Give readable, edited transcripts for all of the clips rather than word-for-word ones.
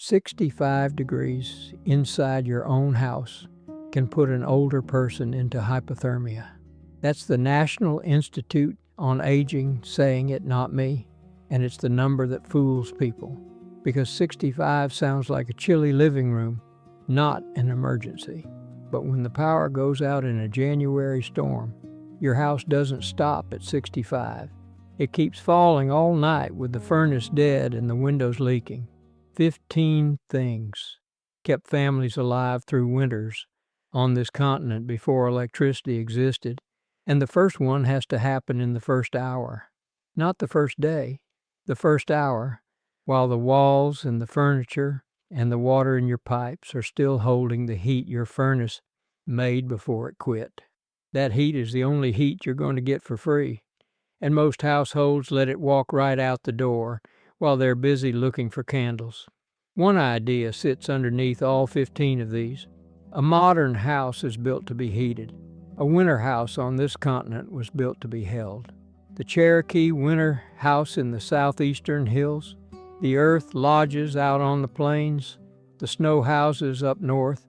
65 degrees inside your own house can put an older person into hypothermia. That's the National Institute on Aging saying it, not me, and it's the number that fools people, because 65 sounds like a chilly living room, not an emergency. But when the power goes out in a January storm, your house doesn't stop at 65. It keeps falling all night with the furnace dead and the windows leaking. 15 things kept families alive through winters on this continent before electricity existed, and the first one has to happen in the first hour. Not the first day, the first hour, while the walls and the furniture and the water in your pipes are still holding the heat your furnace made before it quit. That heat is the only heat you're going to get for free, and most households let it walk right out the door while they're busy looking for candles. One idea sits underneath all 15 of these. A modern house is built to be heated. A winter house on this continent was built to be held. The Cherokee winter house in the southeastern hills, the earth lodges out on the plains, the snow houses up north,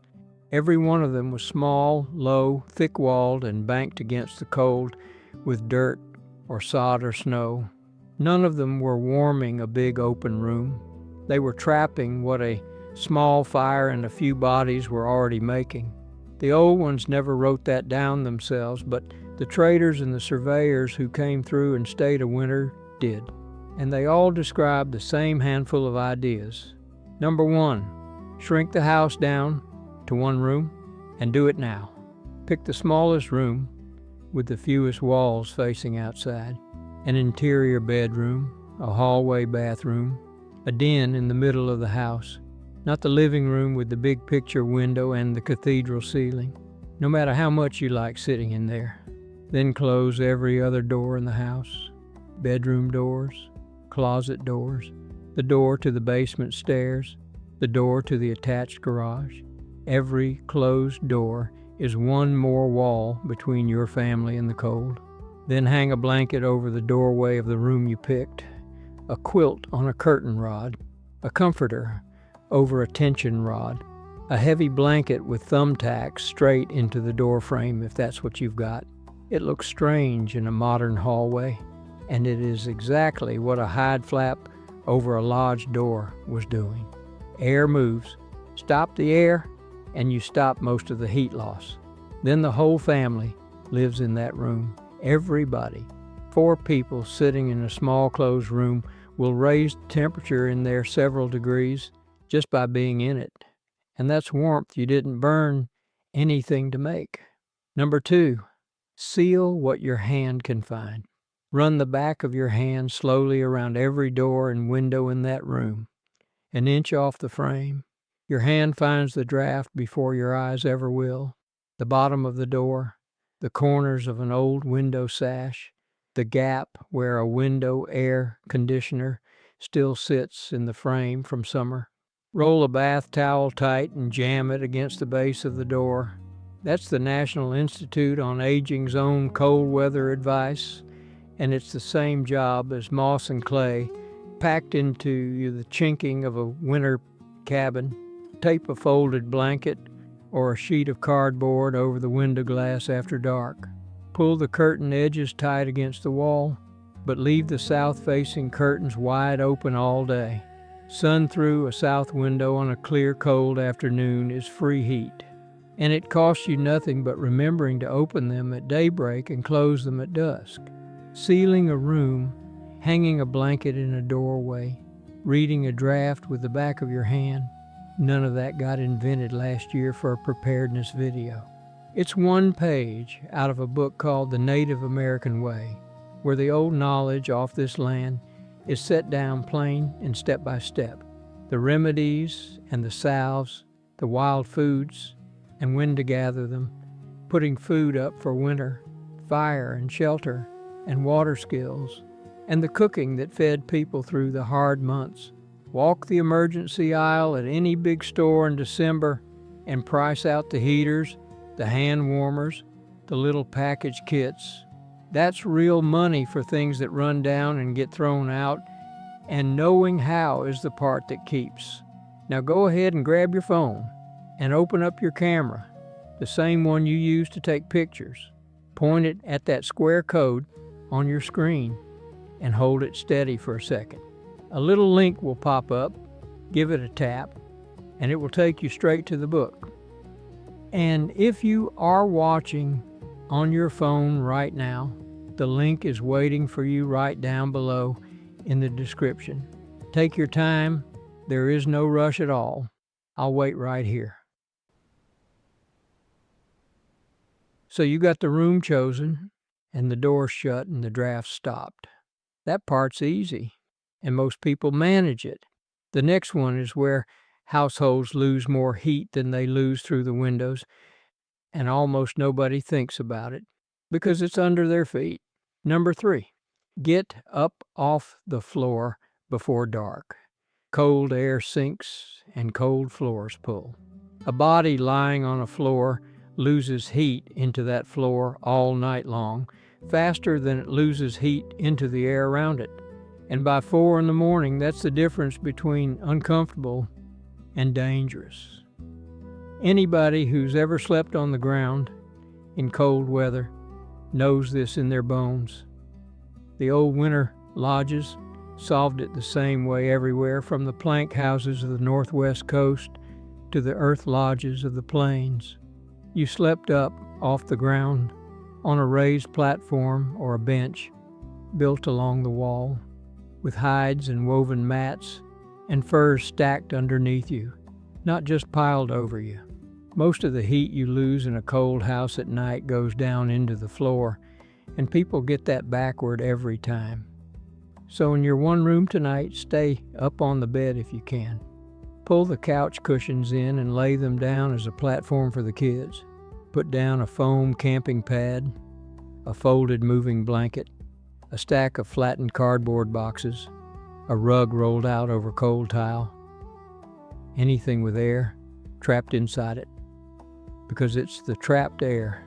every one of them was small, low, thick-walled, and banked against the cold with dirt or sod or snow. None of them were warming a big open room. They were trapping what a small fire and a few bodies were already making. The old ones never wrote that down themselves, but the traders and the surveyors who came through and stayed a winter did. And they all described the same handful of ideas. Number 1, shrink the house down to one room, and do it now. Pick the smallest room with the fewest walls facing outside, an interior bedroom, a hallway bathroom, a den in the middle of the house, not the living room with the big picture window and the cathedral ceiling, no matter how much you like sitting in there. Then close every other door in the house, bedroom doors, closet doors, the door to the basement stairs, the door to the attached garage. Every closed door is one more wall between your family and the cold. Then hang a blanket over the doorway of the room you picked, a quilt on a curtain rod, a comforter over a tension rod, a heavy blanket with thumbtacks straight into the door frame if that's what you've got. It looks strange in a modern hallway, and it is exactly what a hide flap over a lodge door was doing. Air moves. Stop the air, and you stop most of the heat loss. Then the whole family lives in that room. Everybody. 4 people sitting in a small closed room will raise the temperature in there several degrees just by being in it. And that's warmth you didn't burn anything to make. Number 2, seal what your hand can find. Run the back of your hand slowly around every door and window in that room, an inch off the frame. Your hand finds the draft before your eyes ever will. The bottom of the door, the corners of an old window sash, the gap where a window air conditioner still sits in the frame from summer. Roll a bath towel tight and jam it against the base of the door. That's the National Institute on Aging's own cold weather advice, and it's the same job as moss and clay packed into the chinking of a winter cabin. Tape a folded blanket or a sheet of cardboard over the window glass after dark. Pull the curtain edges tight against the wall, but leave the south-facing curtains wide open all day. Sun through a south window on a clear, cold afternoon is free heat, and it costs you nothing but remembering to open them at daybreak and close them at dusk. Sealing a room, hanging a blanket in a doorway, reading a draft with the back of your hand, none of that got invented last year for a preparedness video. It's one page out of a book called The Native American Way, where the old knowledge off this land is set down plain and step by step. The remedies and the salves, the wild foods, and when to gather them, putting food up for winter, fire and shelter, and water skills, and the cooking that fed people through the hard months. Walk the emergency aisle at any big store in December and price out the heaters, the hand warmers, the little package kits. That's real money for things that run down and get thrown out, and knowing how is the part that keeps. Now go ahead and grab your phone and open up your camera, the same one you use to take pictures. Point it at that square code on your screen and hold it steady for a second. A little link will pop up, give it a tap, and it will take you straight to the book. And if you are watching on your phone right now, the link is waiting for you right down below in the description. Take your time. There is no rush at all. I'll wait right here. So you got the room chosen and the door shut and the draft stopped. That part's easy, and most people manage it. The next one is where households lose more heat than they lose through the windows, and almost nobody thinks about it because it's under their feet. Number 3, get up off the floor before dark. Cold air sinks and cold floors pull. A body lying on a floor loses heat into that floor all night long, faster than it loses heat into the air around it. And by 4 in the morning, that's the difference between uncomfortable and dangerous. Anybody who's ever slept on the ground in cold weather knows this in their bones. The old winter lodges solved it the same way everywhere, from the plank houses of the northwest coast to the earth lodges of the plains. You slept up off the ground on a raised platform or a bench built along the wall, with hides and woven mats and furs stacked underneath you, not just piled over you. Most of the heat you lose in a cold house at night goes down into the floor, and people get that backward every time. So in your one room tonight, stay up on the bed if you can. Pull the couch cushions in and lay them down as a platform for the kids. Put down a foam camping pad, a folded moving blanket, a stack of flattened cardboard boxes, a rug rolled out over cold tile, anything with air trapped inside it, because it's the trapped air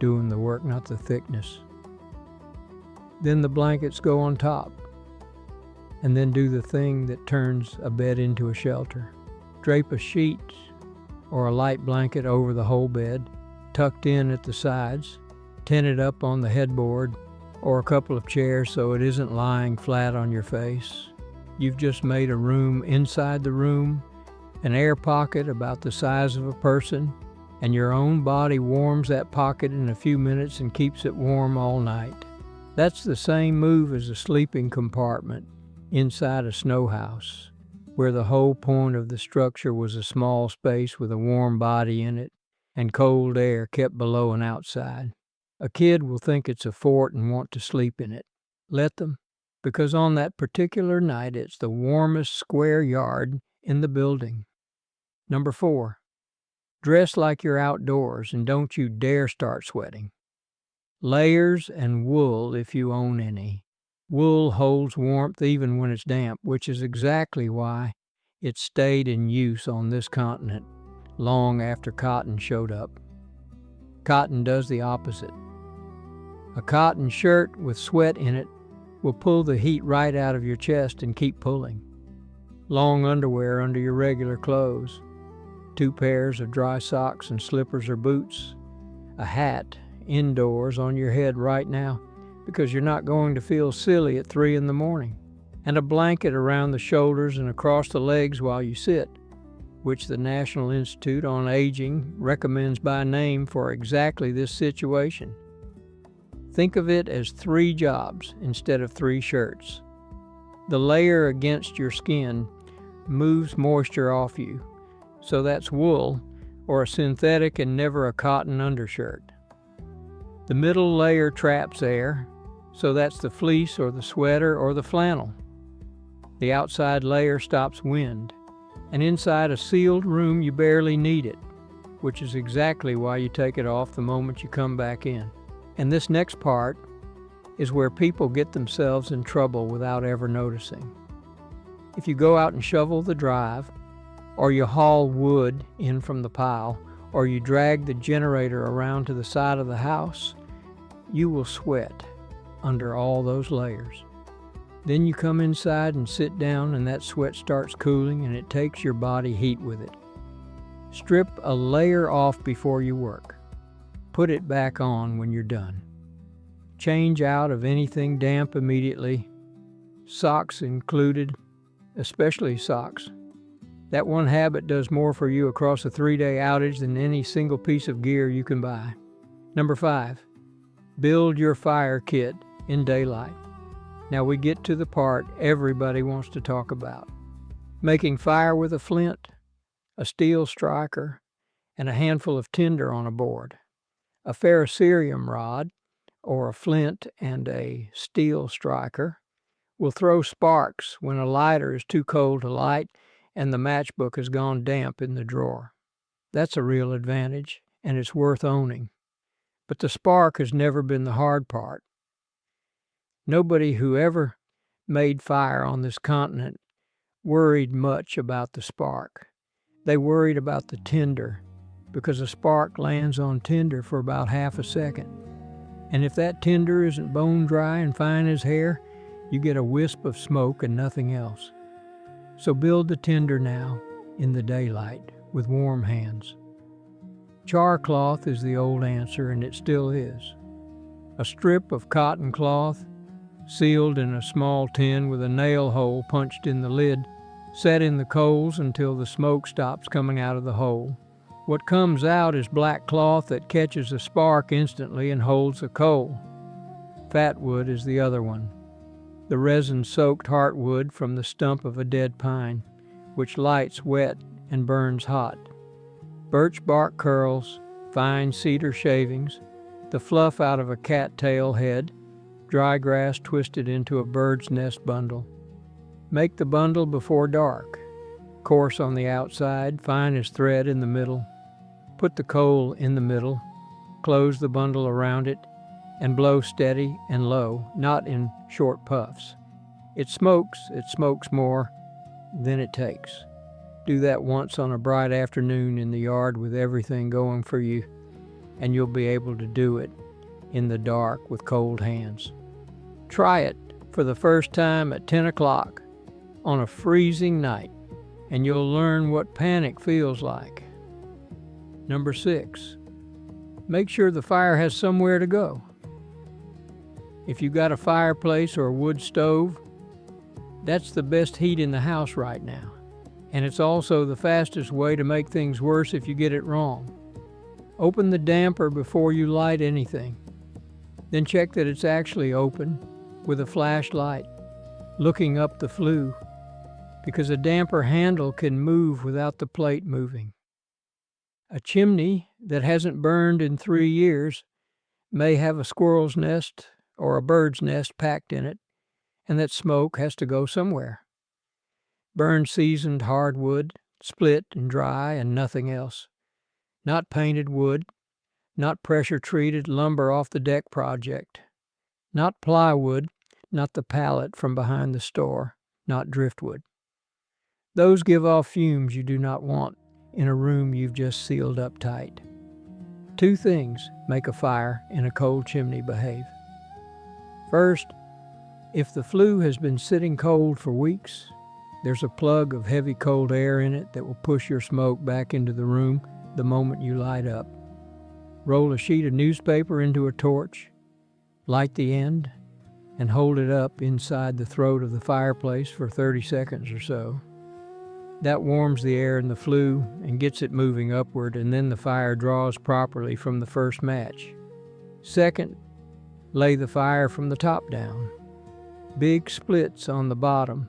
doing the work, not the thickness. Then the blankets go on top, and then do the thing that turns a bed into a shelter. Drape a sheet or a light blanket over the whole bed, tucked in at the sides, tent it up on the headboard or a couple of chairs so it isn't lying flat on your face. You've just made a room inside the room, an air pocket about the size of a person, and your own body warms that pocket in a few minutes and keeps it warm all night. That's the same move as a sleeping compartment inside a snow house, where the whole point of the structure was a small space with a warm body in it and cold air kept below and outside. A kid will think it's a fort and want to sleep in it. Let them, because on that particular night it's the warmest square yard in the building. Number 4, dress like you're outdoors and don't you dare start sweating. Layers and wool if you own any. Wool holds warmth even when it's damp, which is exactly why it stayed in use on this continent long after cotton showed up. Cotton does the opposite. A cotton shirt with sweat in it will pull the heat right out of your chest and keep pulling. Long underwear under your regular clothes, 2 pairs of dry socks and slippers or boots, a hat indoors on your head right now because you're not going to feel silly at 3 in the morning, and a blanket around the shoulders and across the legs while you sit, which the National Institute on Aging recommends by name for exactly this situation. Think of it as 3 jobs instead of 3 shirts. The layer against your skin moves moisture off you, so that's wool or a synthetic and never a cotton undershirt. The middle layer traps air, so that's the fleece or the sweater or the flannel. The outside layer stops wind, and inside a sealed room you barely need it, which is exactly why you take it off the moment you come back in. And this next part is where people get themselves in trouble without ever noticing. If you go out and shovel the drive, or you haul wood in from the pile, or you drag the generator around to the side of the house, you will sweat under all those layers. Then you come inside and sit down, and that sweat starts cooling, and it takes your body heat with it. Strip a layer off before you work. Put it back on when you're done. Change out of anything damp immediately, socks included, especially socks. That one habit does more for you across a 3-day outage than any single piece of gear you can buy. Number 5, build your fire kit in daylight. Now we get to the part everybody wants to talk about. Making fire with a flint, a steel striker, and a handful of tinder on a board. A ferrocerium rod, or a flint and a steel striker, will throw sparks when a lighter is too cold to light and the matchbook has gone damp in the drawer. That's a real advantage, and it's worth owning. But the spark has never been the hard part. Nobody who ever made fire on this continent worried much about the spark. They worried about the tinder, because a spark lands on tinder for about half a second. And if that tinder isn't bone dry and fine as hair, you get a wisp of smoke and nothing else. So build the tinder now in the daylight with warm hands. Char cloth is the old answer, and it still is. A strip of cotton cloth, sealed in a small tin with a nail hole punched in the lid, set in the coals until the smoke stops coming out of the hole. What comes out is black cloth that catches a spark instantly and holds the coal. Fatwood is the other one, the resin-soaked heartwood from the stump of a dead pine, which lights wet and burns hot. Birch bark curls, fine cedar shavings, the fluff out of a cattail head, dry grass twisted into a bird's nest bundle. Make the bundle before dark, coarse on the outside, fine as thread in the middle. Put the coal in the middle, close the bundle around it, and blow steady and low, not in short puffs. It smokes more than it takes. Do that once on a bright afternoon in the yard with everything going for you, and you'll be able to do it in the dark with cold hands. Try it for the first time at 10 o'clock on a freezing night, and you'll learn what panic feels like. Number 6, make sure the fire has somewhere to go. If you've got a fireplace or a wood stove, that's the best heat in the house right now. And it's also the fastest way to make things worse if you get it wrong. Open the damper before you light anything. Then check that it's actually open with a flashlight, looking up the flue, because a damper handle can move without the plate moving. A chimney that hasn't burned in 3 years may have a squirrel's nest or a bird's nest packed in it, and that smoke has to go somewhere. Burn seasoned hardwood, split and dry, and nothing else. Not painted wood, not pressure-treated lumber off the deck project. Not plywood, not the pallet from behind the store, not driftwood. Those give off fumes you do not want in a room you've just sealed up tight. 2 things make a fire in a cold chimney behave. First, if the flue has been sitting cold for weeks, there's a plug of heavy cold air in it that will push your smoke back into the room the moment you light up. Roll a sheet of newspaper into a torch, light the end, and hold it up inside the throat of the fireplace for 30 seconds or so. That warms the air in the flue and gets it moving upward, and then the fire draws properly from the first match. Second, lay the fire from the top down. Big splits on the bottom,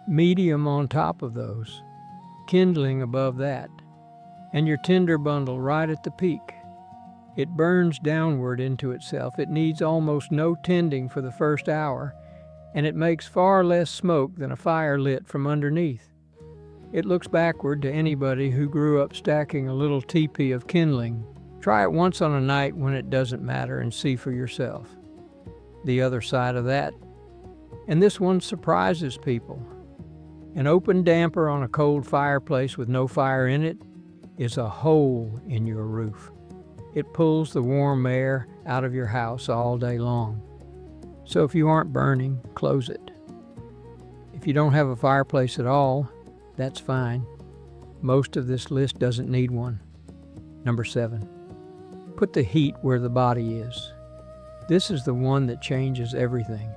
medium on top of those, kindling above that, and your tinder bundle right at the peak. It burns downward into itself. It needs almost no tending for the first hour, and it makes far less smoke than a fire lit from underneath. It looks backward to anybody who grew up stacking a little teepee of kindling. Try it once on a night when it doesn't matter and see for yourself. The other side of that, and this one surprises people. An open damper on a cold fireplace with no fire in it is a hole in your roof. It pulls the warm air out of your house all day long. So if you aren't burning, close it. If you don't have a fireplace at all, that's fine. Most of this list doesn't need one. Number 7, put the heat where the body is. This is the one that changes everything,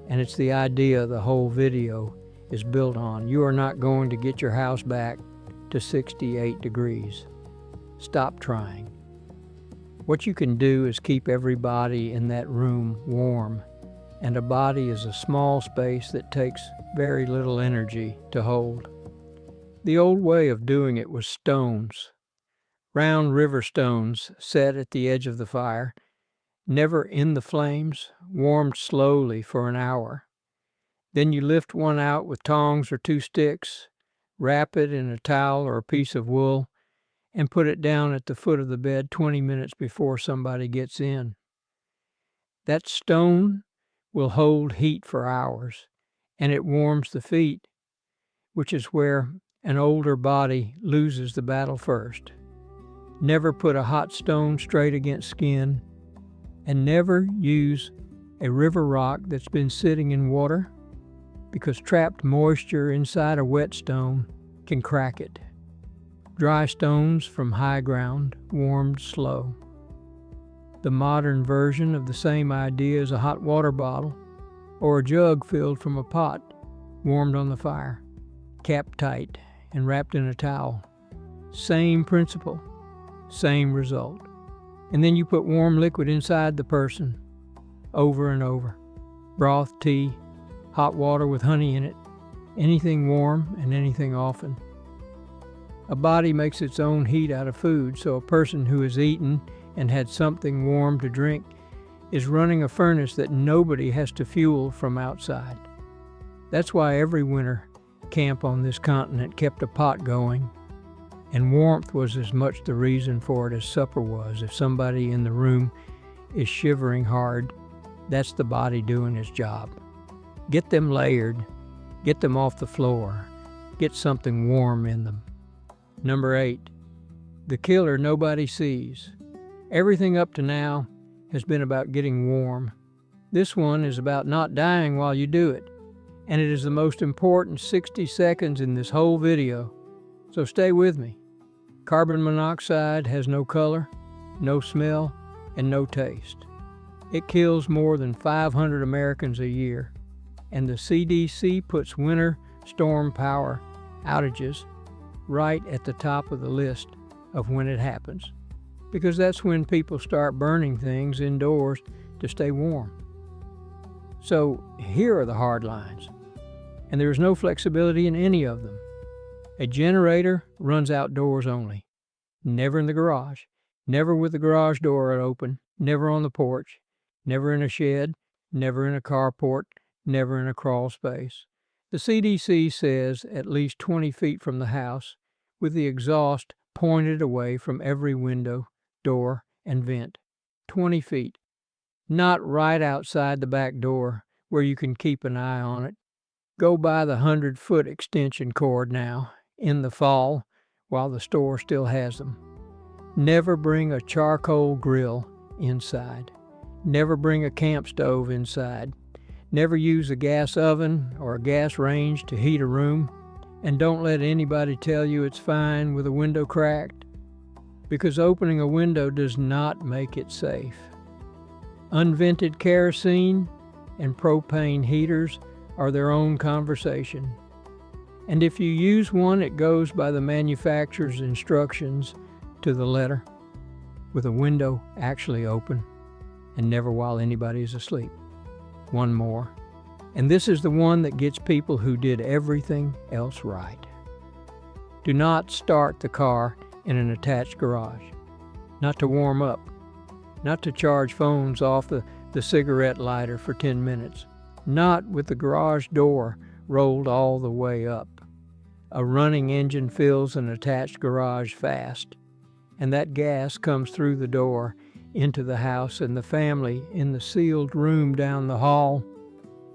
and it's the idea the whole video is built on. You are not going to get your house back to 68 degrees. Stop trying. What you can do is keep everybody in that room warm, and a body is a small space that takes very little energy to hold. The old way of doing it was stones, round river stones set at the edge of the fire, never in the flames, warmed slowly for an hour. Then you lift one out with tongs or 2 sticks, wrap it in a towel or a piece of wool, and put it down at the foot of the bed 20 minutes before somebody gets in. That stone will hold heat for hours, and it warms the feet, which is where an older body loses the battle first. Never put a hot stone straight against skin, and never use a river rock that's been sitting in water, because trapped moisture inside a wet stone can crack it. Dry stones from high ground, warmed slow. The modern version of the same idea is a hot water bottle or a jug filled from a pot, warmed on the fire, capped tight and wrapped in a towel. Same principle, same result. And then you put warm liquid inside the person, over and over. Broth, tea, hot water with honey in it, anything warm and anything often. A body makes its own heat out of food, so a person who has eaten and had something warm to drink is running a furnace that nobody has to fuel from outside. That's why every winter camp on this continent kept a pot going, and warmth was as much the reason for it as supper was. If somebody in the room is shivering hard, that's the body doing its job. Get them layered, get them off the floor, get something warm in them. Number 8, the killer nobody sees. Everything up to now has been about getting warm. This one is about not dying while you do it, and it is the most important 60 seconds in this whole video, so stay with me. Carbon monoxide has no color, no smell, and no taste. It kills more than 500 Americans a year, and the CDC puts winter storm power outages right at the top of the list of when it happens, because that's when people start burning things indoors to stay warm. So here are the hard lines, and there is no flexibility in any of them. A generator runs outdoors only, never in the garage, never with the garage door open, never on the porch, never in a shed, never in a carport, never in a crawl space. The CDC says at least 20 feet from the house, with the exhaust pointed away from every window, door, and vent. 20 feet. Not right outside the back door where you can keep an eye on it. Go buy the 100-foot extension cord now, in the fall, while the store still has them. Never bring a charcoal grill inside. Never bring a camp stove inside. Never use a gas oven or a gas range to heat a room. And don't let anybody tell you it's fine with a window cracked, because opening a window does not make it safe. Unvented kerosene and propane heaters are their own conversation. And if you use one, it goes by the manufacturer's instructions to the letter, with a window actually open, and never while anybody is asleep. One more. And this is the one that gets people who did everything else right. Do not start the car in an attached garage. Not to warm up. Not to charge phones off the cigarette lighter for 10 minutes. Not with the garage door rolled all the way up. A running engine fills an attached garage fast, and that gas comes through the door into the house, and the family in the sealed room down the hall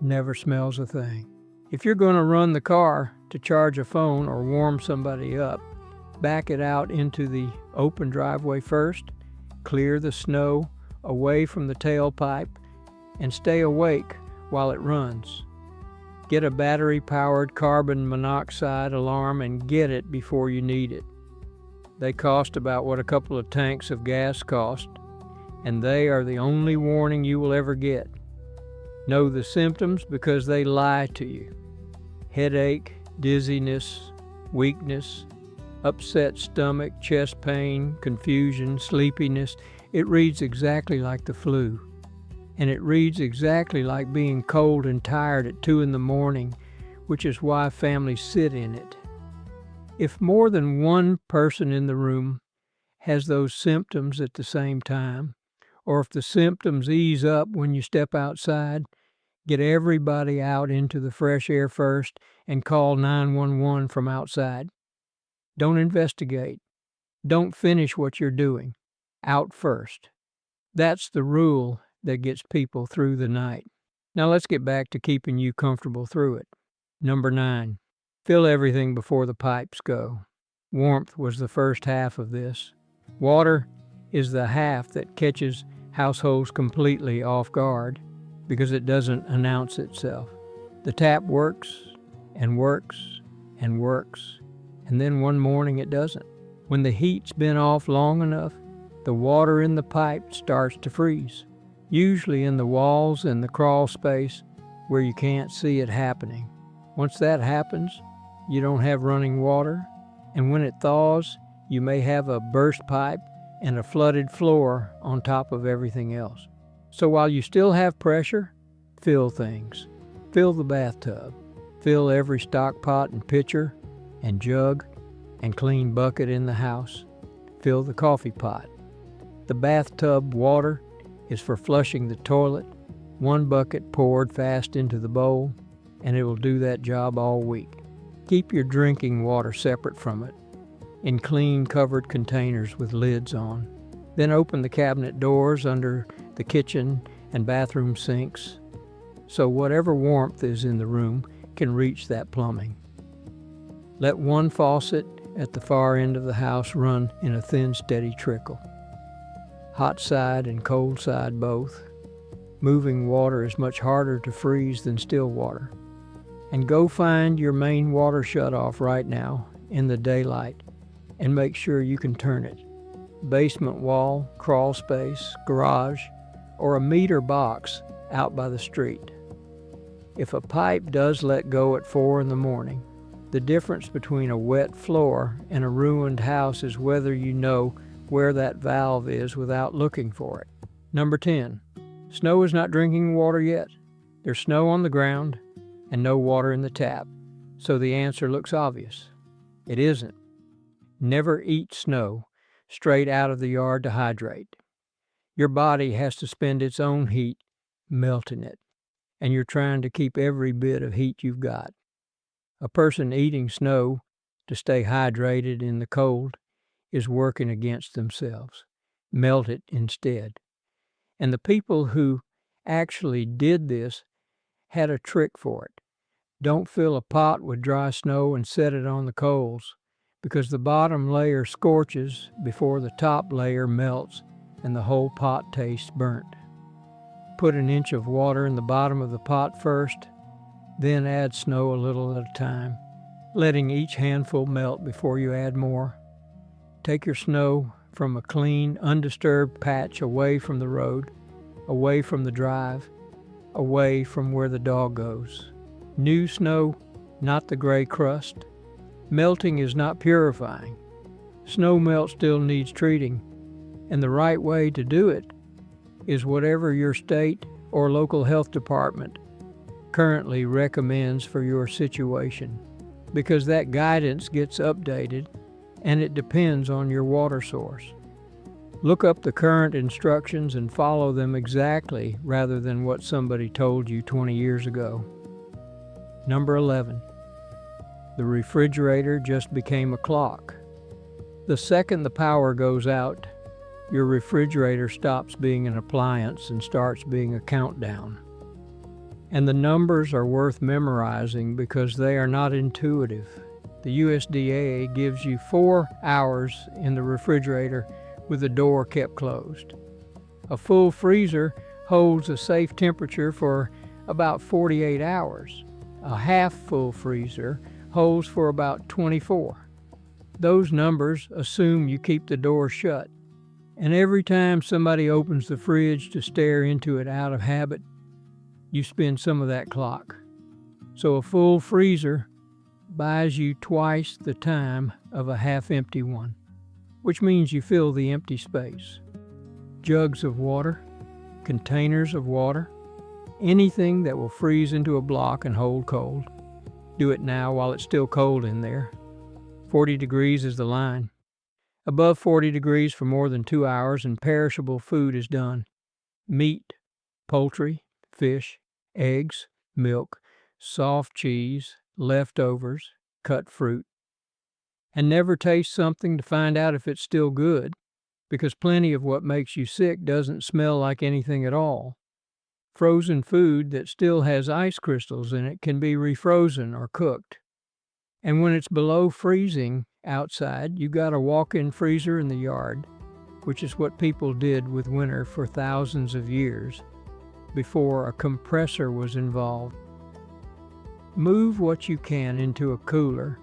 never smells a thing. If you're going to run the car to charge a phone or warm somebody up, back it out into the open driveway first, clear the snow away from the tailpipe, and stay awake while it runs. Get a battery-powered carbon monoxide alarm and get it before you need it. They cost about what a couple of tanks of gas cost, and they are the only warning you will ever get. Know the symptoms because they lie to you. Headache, dizziness, weakness, upset stomach, chest pain, confusion, sleepiness. It reads exactly like the flu. And it reads exactly like being cold and tired at 2 in the morning, which is why families sit in it. If more than one person in the room has those symptoms at the same time, or if the symptoms ease up when you step outside, get everybody out into the fresh air first and call 911 from outside. Don't investigate. Don't finish what you're doing. Out first. That's the rule that gets people through the night. Now let's get back to keeping you comfortable through it. Number 9. Fill everything before the pipes go. Warmth was the first half of this. Water is the half that catches households completely off guard because it doesn't announce itself. The tap works and works and works, and then one morning it doesn't. When the heat's been off long enough, the water in the pipe starts to freeze, usually in the walls and the crawl space where you can't see it happening. Once that happens, you don't have running water, and when it thaws, you may have a burst pipe and a flooded floor on top of everything else. So while you still have pressure, fill things. Fill the bathtub. Fill every stock pot and pitcher and jug and clean bucket in the house. Fill the coffee pot. The bathtub water is for flushing the toilet. One bucket poured fast into the bowl, and it will do that job all week. Keep your drinking water separate from it, in clean covered containers with lids on. Then open the cabinet doors under the kitchen and bathroom sinks so whatever warmth is in the room can reach that plumbing. Let one faucet at the far end of the house run in a thin, steady trickle. Hot side and cold side both. Moving water is much harder to freeze than still water. And go find your main water shutoff right now in the daylight and make sure you can turn it. Basement wall, crawl space, garage, or a meter box out by the street. If a pipe does let go at 4 in the morning, the difference between a wet floor and a ruined house is whether you know where that valve is without looking for it. Number 10. Snow is not drinking water yet. There's snow on the ground and no water in the tap, so the answer looks obvious. It isn't. Never eat snow straight out of the yard to hydrate. Your body has to spend its own heat melting it, and you're trying to keep every bit of heat you've got. A person eating snow to stay hydrated in the cold is working against themselves. Melt it instead. And the people who actually did this had a trick for it. Don't fill a pot with dry snow and set it on the coals, because the bottom layer scorches before the top layer melts and the whole pot tastes burnt. Put an inch of water in the bottom of the pot first, then add snow a little at a time, letting each handful melt before you add more. Take your snow from a clean, undisturbed patch away from the road, away from the drive, away from where the dog goes. New snow, not the gray crust. Melting is not purifying. Snow melt still needs treating, and the right way to do it is whatever your state or local health department currently recommends for your situation, because that guidance gets updated and it depends on your water source. Look up the current instructions and follow them exactly rather than what somebody told you 20 years ago. Number 11. The refrigerator just became a clock. The second the power goes out, your refrigerator stops being an appliance and starts being a countdown. And the numbers are worth memorizing because they are not intuitive. The USDA gives you 4 hours in the refrigerator with the door kept closed. A full freezer holds a safe temperature for about 48 hours. A half-full freezer holds for about 24. Those numbers assume you keep the door shut. And every time somebody opens the fridge to stare into it out of habit, you spend some of that clock. So a full freezer buys you twice the time of a half-empty one, which means you fill the empty space. Jugs of water, containers of water, anything that will freeze into a block and hold cold. Do it now while it's still cold in there. 40 degrees is the line. Above 40 degrees for more than 2 hours and perishable food is done. Meat, poultry, fish, eggs, milk, soft cheese, leftovers, cut fruit. And never taste something to find out if it's still good, because plenty of what makes you sick doesn't smell like anything at all. Frozen food that still has ice crystals in it can be refrozen or cooked. And when it's below freezing outside, you got a walk-in freezer in the yard, which is what people did with winter for thousands of years, before a compressor was involved. Move what you can into a cooler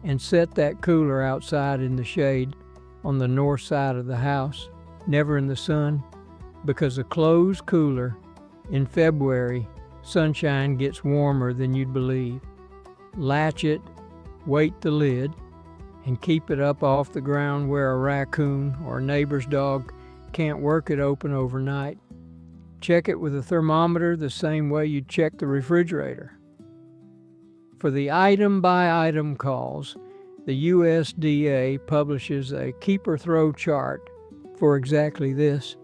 and set that cooler outside in the shade on the north side of the house, never in the sun, because a closed cooler in February, sunshine gets warmer than you'd believe. Latch it, weight the lid, and keep it up off the ground where a raccoon or a neighbor's dog can't work it open overnight. Check it with a thermometer the same way you'd check the refrigerator. For the item-by-item calls, the USDA publishes a keep-or-throw chart for exactly this,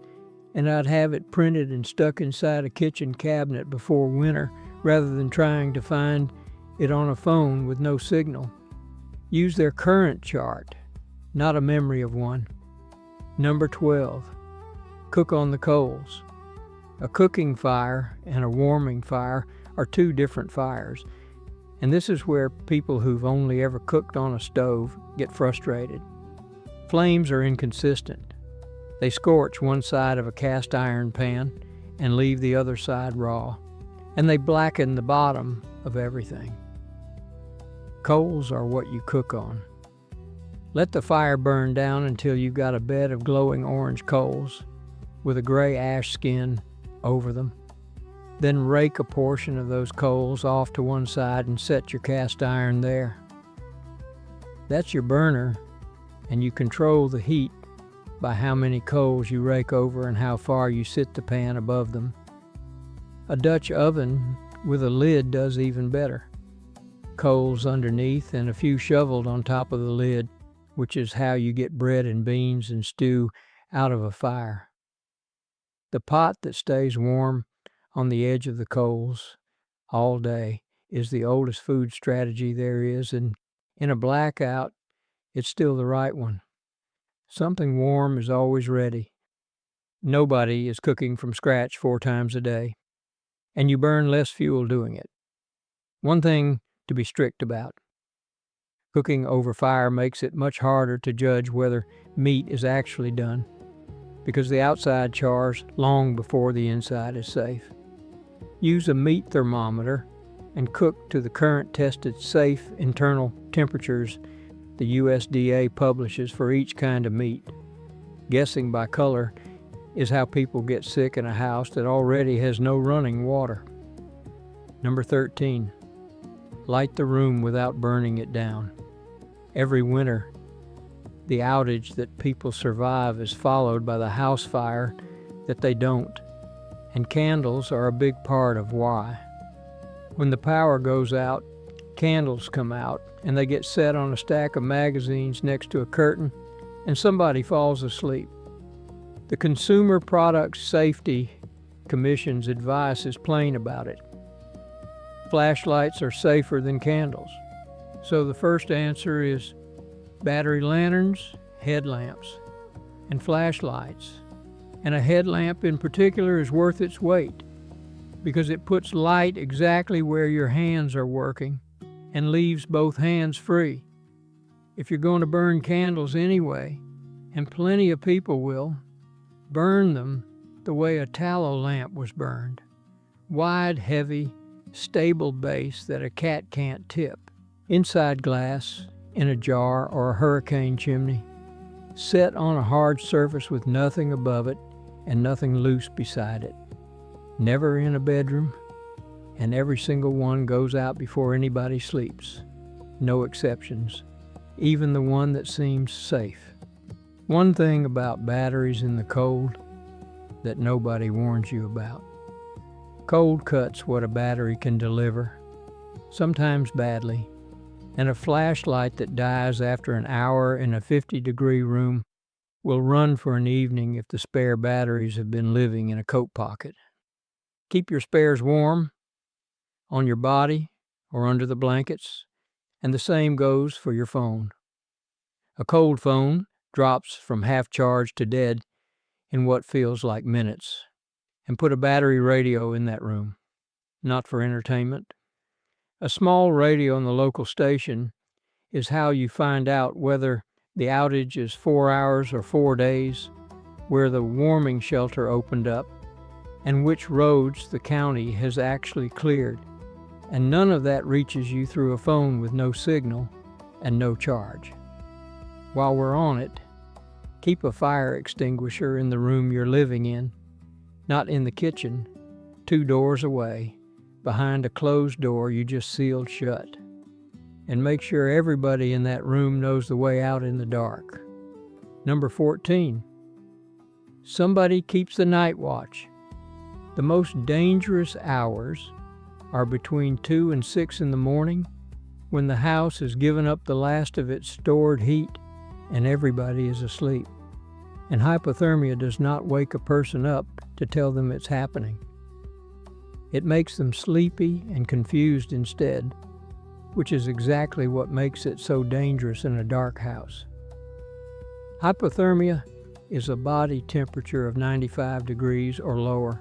and I'd have it printed and stuck inside a kitchen cabinet before winter rather than trying to find it on a phone with no signal. Use their current chart, not a memory of one. Number 12. Cook on the coals. A cooking fire and a warming fire are two different fires, and this is where people who've only ever cooked on a stove get frustrated. Flames are inconsistent. They scorch one side of a cast iron pan and leave the other side raw, and they blacken the bottom of everything. Coals are what you cook on. Let the fire burn down until you've got a bed of glowing orange coals with a gray ash skin over them. Then rake a portion of those coals off to one side and set your cast iron there. That's your burner, and you control the heat by how many coals you rake over and how far you sit the pan above them. A Dutch oven with a lid does even better. Coals underneath and a few shoveled on top of the lid, which is how you get bread and beans and stew out of a fire. The pot that stays warm on the edge of the coals all day is the oldest food strategy there is, and in a blackout, it's still the right one. Something warm is always ready. Nobody is cooking from scratch 4 times a day, and you burn less fuel doing it. One thing to be strict about. Cooking over fire makes it much harder to judge whether meat is actually done, because the outside chars long before the inside is safe. Use a meat thermometer and cook to the current tested safe internal temperatures the USDA publishes for each kind of meat. Guessing by color is how people get sick in a house that already has no running water. Number 13. Light the room without burning it down. Every winter, the outage that people survive is followed by the house fire that they don't, and candles are a big part of why. When the power goes out, candles come out, and they get set on a stack of magazines next to a curtain, and somebody falls asleep. The Consumer Product Safety Commission's advice is plain about it. Flashlights are safer than candles. So the first answer is battery lanterns, headlamps, and flashlights. And a headlamp in particular is worth its weight because it puts light exactly where your hands are working and leaves both hands free. If you're going to burn candles anyway, and plenty of people will, burn them the way a tallow lamp was burned. Wide, heavy, stable base that a cat can't tip. Inside glass, in a jar or a hurricane chimney, set on a hard surface with nothing above it and nothing loose beside it. Never in a bedroom, and every single one goes out before anybody sleeps. No exceptions, even the one that seems safe. One thing about batteries in the cold that nobody warns you about. Cold cuts what a battery can deliver, sometimes badly, and a flashlight that dies after an hour in a 50-degree room will run for an evening if the spare batteries have been living in a coat pocket. Keep your spares warm, on your body or under the blankets, and the same goes for your phone. A cold phone drops from half charged to dead in what feels like minutes, and put a battery radio in that room. Not for entertainment. A small radio on the local station is how you find out whether the outage is 4 hours or 4 days, where the warming shelter opened up, and which roads the county has actually cleared. And none of that reaches you through a phone with no signal and no charge. While we're on it, keep a fire extinguisher in the room you're living in, not in the kitchen, 2 doors away, behind a closed door you just sealed shut. And make sure everybody in that room knows the way out in the dark. Number 14. Somebody keeps the night watch. The most dangerous hours are between 2 and 6 in the morning, when the house has given up the last of its stored heat and everybody is asleep. And hypothermia does not wake a person up to tell them it's happening. It makes them sleepy and confused instead, which is exactly what makes it so dangerous in a dark house. Hypothermia is a body temperature of 95 degrees or lower,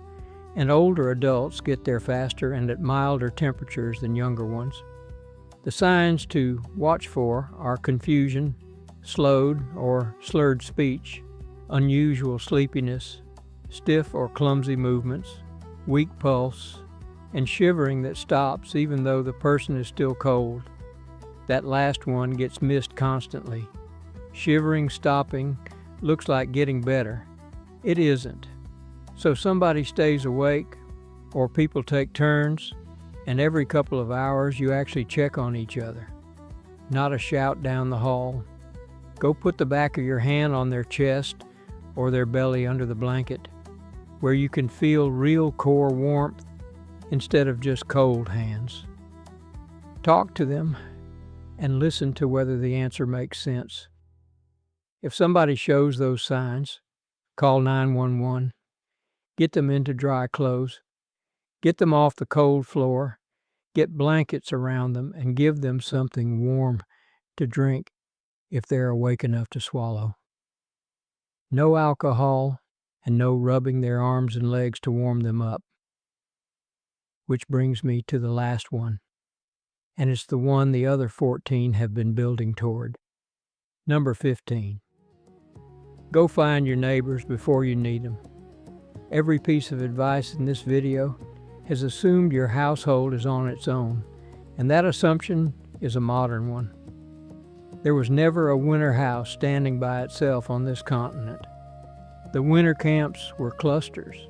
and older adults get there faster and at milder temperatures than younger ones. The signs to watch for are confusion, slowed or slurred speech, unusual sleepiness, stiff or clumsy movements, weak pulse, and shivering that stops even though the person is still cold. That last one gets missed constantly. Shivering, stopping, looks like getting better. It isn't. So somebody stays awake, or people take turns, and every couple of hours you actually check on each other. Not a shout down the hall. Go put the back of your hand on their chest or their belly under the blanket, where you can feel real core warmth instead of just cold hands. Talk to them and listen to whether the answer makes sense. If somebody shows those signs, call 911. Get them into dry clothes. Get them off the cold floor. Get blankets around them and give them something warm to drink if they're awake enough to swallow. No alcohol and no rubbing their arms and legs to warm them up. Which brings me to the last one, and it's the one the other 14 have been building toward. Number 15. Go find your neighbors before you need them. Every piece of advice in this video has assumed your household is on its own, and that assumption is a modern one. There was never a winter house standing by itself on this continent. The winter camps were clusters.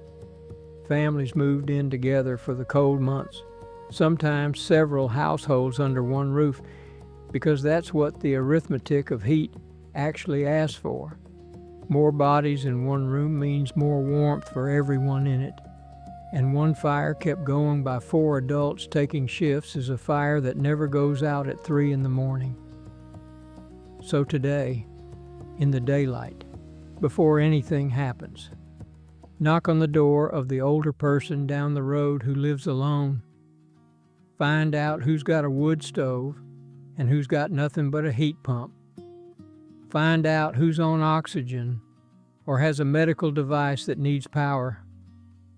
Families moved in together for the cold months, sometimes several households under one roof, because that's what the arithmetic of heat actually asks for. More bodies in one room means more warmth for everyone in it. And one fire kept going by 4 adults taking shifts is a fire that never goes out at 3 in the morning. So today, in the daylight, before anything happens, knock on the door of the older person down the road who lives alone. Find out who's got a wood stove and who's got nothing but a heat pump. Find out who's on oxygen or has a medical device that needs power,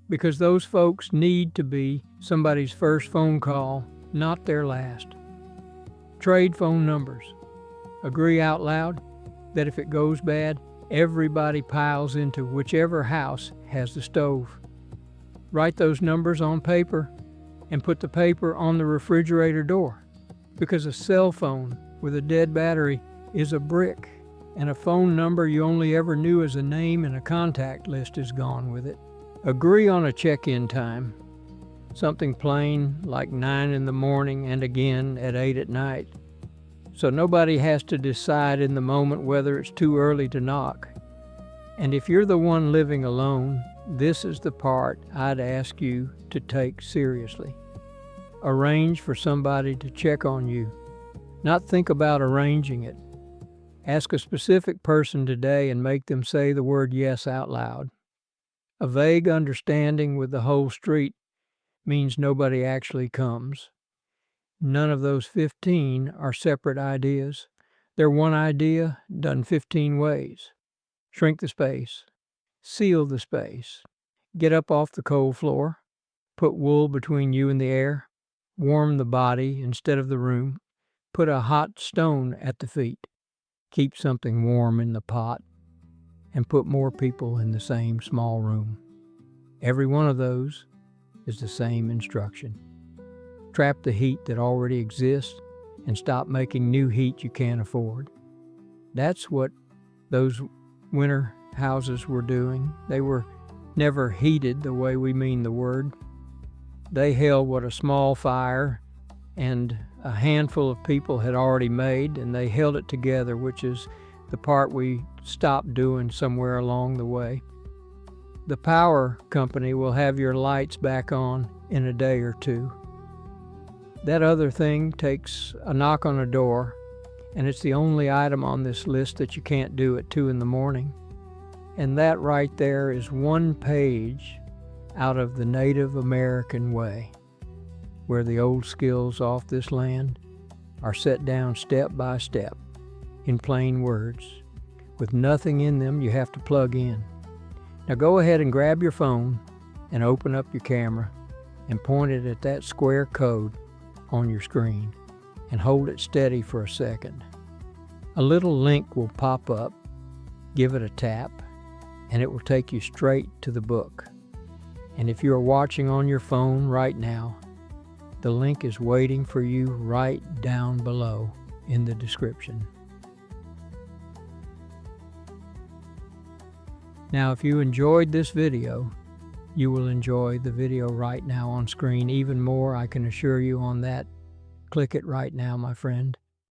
because those folks need to be somebody's first phone call, not their last. Trade phone numbers. Agree out loud that if it goes bad, everybody piles into whichever house has the stove. Write those numbers on paper and put the paper on the refrigerator door, because a cell phone with a dead battery is a brick, and a phone number you only ever knew as a name in a contact list is gone with it. Agree on a check-in time, something plain like 9 in the morning and again at 8 at night, so nobody has to decide in the moment whether it's too early to knock. And if you're the one living alone, this is the part I'd ask you to take seriously. Arrange for somebody to check on you. Not think about arranging it. Ask a specific person today and make them say the word yes out loud. A vague understanding with the whole street means nobody actually comes. None of those 15 are separate ideas. They're one idea done 15 ways. Shrink the space. Seal the space. Get up off the cold floor. Put wool between you and the air. Warm the body instead of the room. Put a hot stone at the feet. Keep something warm in the pot. And put more people in the same small room. Every one of those is the same instruction. Trap the heat that already exists and stop making new heat you can't afford. That's what those winter houses were doing. They were never heated the way we mean the word. They held what a small fire and a handful of people had already made, and they held it together, which is the part we stopped doing somewhere along the way. The power company will have your lights back on in a day or two. That other thing takes a knock on a door, and it's the only item on this list that you can't do at 2 in the morning. And that right there is one page out of the Native American way, where the old skills off this land are set down step by step in plain words, with nothing in them you have to plug in. Now go ahead and grab your phone and open up your camera and point it at that square code on your screen and hold it steady for a second. A little link will pop up. Give it a tap and it will take you straight to the book. And if you are watching on your phone right now, the link is waiting for you right down below in the description. Now, if you enjoyed this video, you will enjoy the video right now on screen even more, I can assure you on that. Click it right now, my friend.